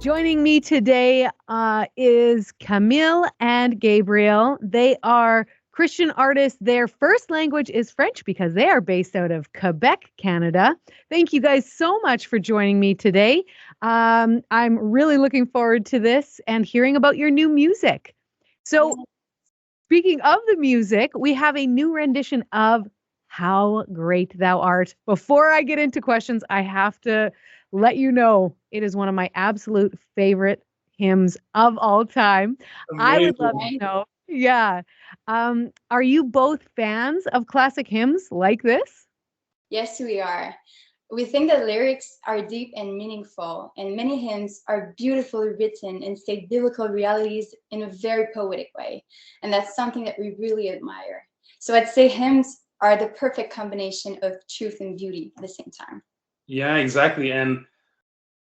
Joining me today is Camille and Gabriel. They are Christian artists. Their first language is French because they are based out of Quebec, Canada. Thank you guys so much for joining me today. I'm really looking forward to this and hearing about your new music. So, speaking of the music, we have a new rendition of How Great Thou Art. Before I get into questions, I have to let you know it is one of my absolute favorite hymns of all time. I would love to Amazing. know. Yeah. Are you both fans of classic hymns like this? Yes, we are. We think that lyrics are deep and meaningful, and many hymns are beautifully written and state biblical realities in a very poetic way. And that's something that we really admire. So I'd say hymns are the perfect combination of truth and beauty at the same time. Yeah, exactly. And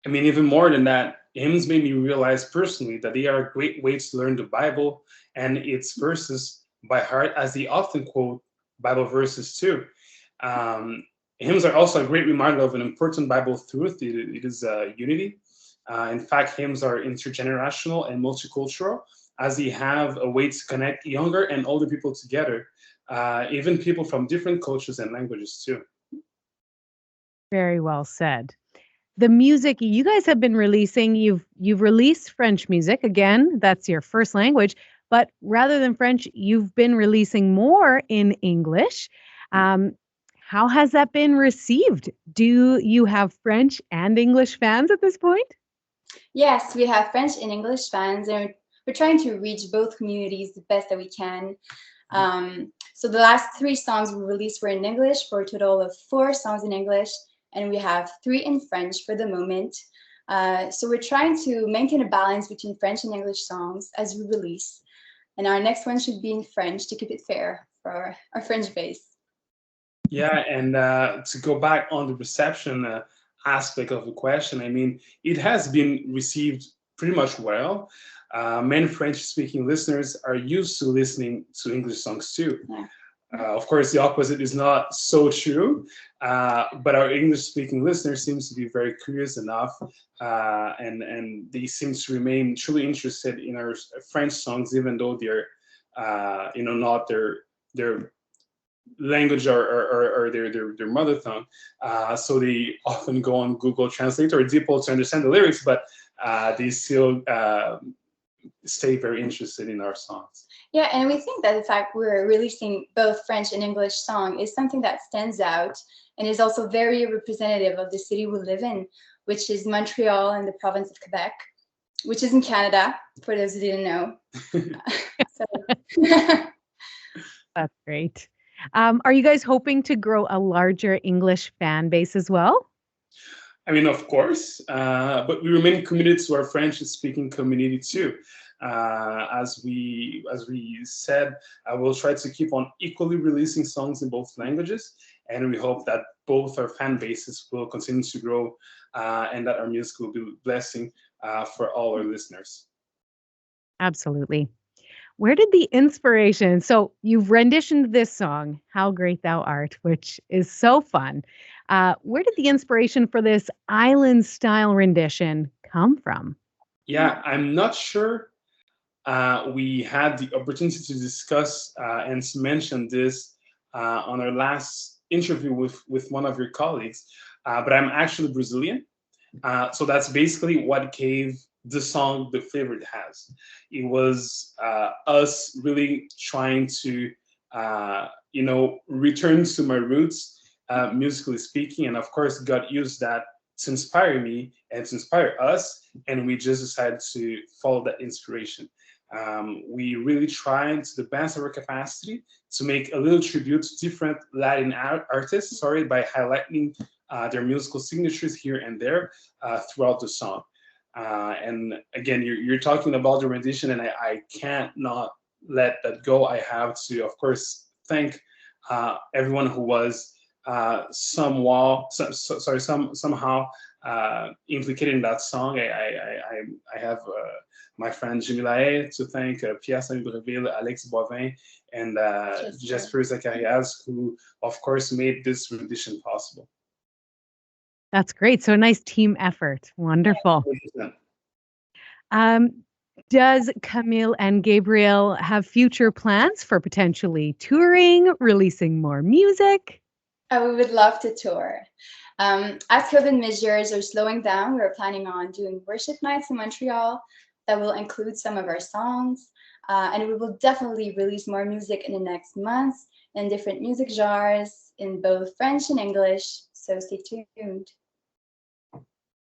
I mean, even more than that, hymns made me realize personally that they are a great way to learn the Bible and its verses by heart, as they often quote Bible verses too. Um, Hymns are also a great reminder of an important Bible truth. It is unity. In fact, hymns are intergenerational and multicultural, as they have a way to connect younger and older people together, even people from different cultures and languages too. Very well said. The music you guys have been releasing, you've released French music. Again, that's your first language, but rather than French, you've been releasing more in English. Um, how has that been received? Do you have French and English fans at this point? Yes, we have French and English fans, and we're trying to reach both communities the best that we can. So the last three songs we released were in English for a total of 4 songs in English, and we have 3 in French for the moment. So we're trying to maintain a balance between French and English songs as we release. And our next one should be in French to keep it fair for our French base. Yeah, and to go back on the reception aspect of the question, I mean, it has been received pretty much well. Many French-speaking listeners are used to listening to English songs too. Yeah. Of course, the opposite is not so true, but our English-speaking listeners seems to be very curious enough, and they seem to remain truly interested in our French songs, even though they're, not their language or their mother tongue. So they often go on Google Translate or DeepL to understand the lyrics, but they still stay very interested in our songs. Yeah, and we think that the fact we're releasing both French and English song is something that stands out and is also very representative of the city we live in, which is Montreal in the province of Quebec, which is in Canada, for those who didn't know. So That's great. Are you guys hoping to grow a larger English fan base as well? I mean, of course, but we remain committed to our French-speaking community too. As we said, we'll try to keep on equally releasing songs in both languages, and we hope that both our fan bases will continue to grow, and that our music will be a blessing for all our listeners. Absolutely. Where did the inspiration? So you've renditioned this song, How Great Thou Art, which is so fun. Where did the inspiration for this island style rendition come from? Yeah, I'm not sure we had the opportunity to discuss and to mention this on our last interview with one of your colleagues, but I'm actually Brazilian. So that's basically what gave the song the flavor it has. It was us really trying to, return to my roots, musically speaking. And of course, God used that to inspire me and to inspire us. And we just decided to follow that inspiration. We really tried to the best of our capacity to make a little tribute to different Latin artists, by highlighting their musical signatures here and there throughout the song. And again, you're talking about the rendition, and I can't not let that go. I have to, of course, thank everyone who was somehow implicated in that song. I have my friend Jimmy Lae to thank, Pierre Saint-Breville, Alex Boivin, and Jesper Zacharias, who, of course, made this rendition possible. That's great. So a nice team effort. Wonderful. Um, does Camille and Gabriel have future plans for potentially touring, releasing more music? We would love to tour. As COVID measures are slowing down, we're planning on doing worship nights in Montreal that will include some of our songs. And we will definitely release more music in the next months in different music genres in both French and English. So stay tuned.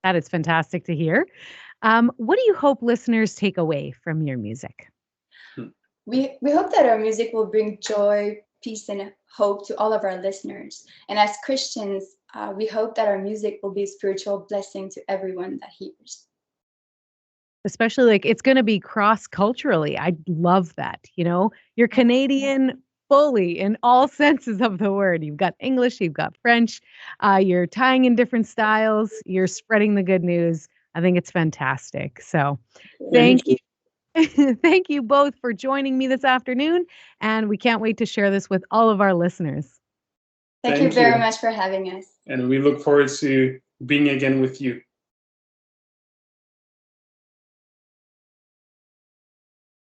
That is fantastic to hear. What do you hope listeners take away from your music? We hope that our music will bring joy, peace, and hope to all of our listeners. And as Christians, we hope that our music will be a spiritual blessing to everyone that hears. Especially like it's going to be cross culturally. I love that. You know, you're Canadian fully in all senses of the word. You've got English, you've got French, you're tying in different styles, you're spreading the good news. I think it's fantastic. So thank you. Thank you both for joining me this afternoon. And we can't wait to share this with all of our listeners. Thank you very much for having us. And we look forward to being again with you.